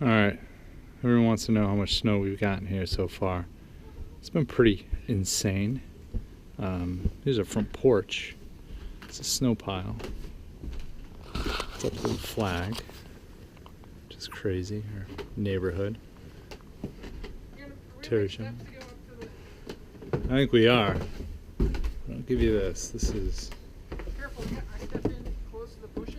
Alright, everyone wants to know how much snow we've gotten here so far. It's been pretty insane. Here's our front porch. It's a snow pile. It's up to the flag, which is crazy. Our neighborhood. DeJohn. I think we are. I'll give you this. This is. Careful, I stepped in close to the bushes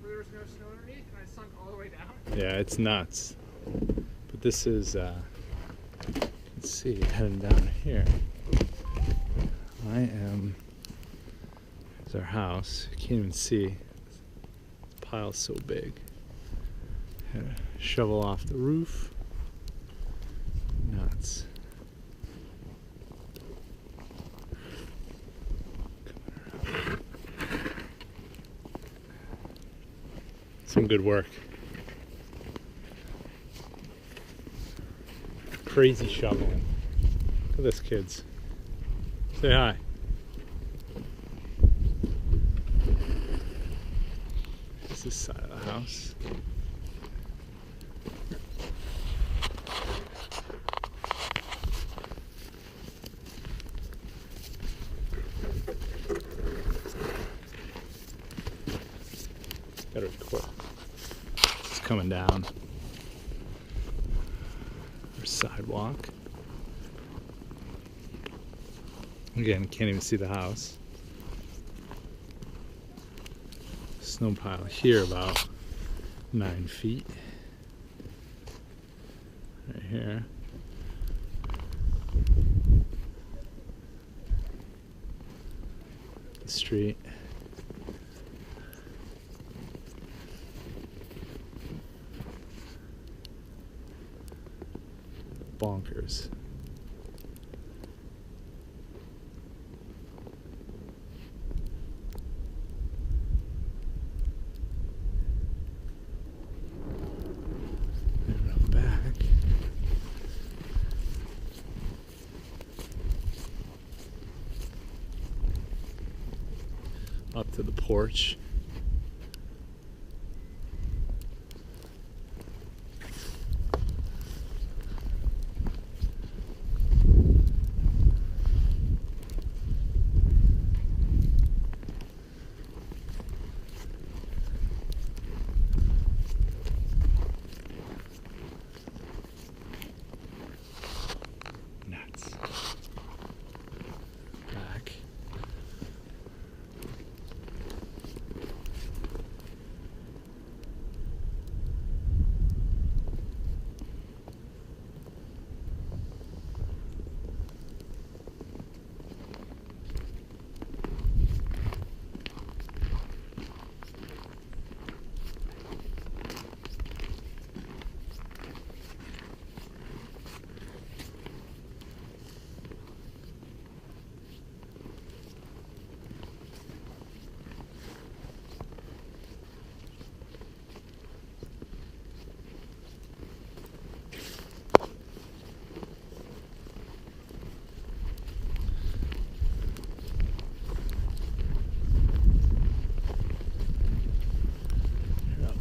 where there was no snow underneath and I sunk all the way down. Yeah, it's nuts. But this is, let's see, heading down here. There's our house. You can't even see. This pile's so big. Had to shovel off the roof. Nuts. Some good work. Crazy shoveling. Look at this, kids. Say hi. This is the side of the house. Gotta record. It's coming down. Our sidewalk. Again, can't even see the house. Snow pile here about 9 feet. Right here. The street. Bonkers. And I'm back. Up to the porch. Back.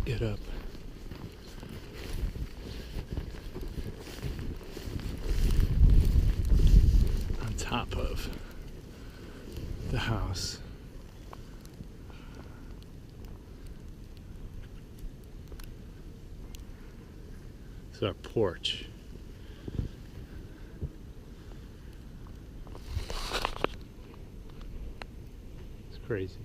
Get up. On top of the house. This is our porch. It's crazy.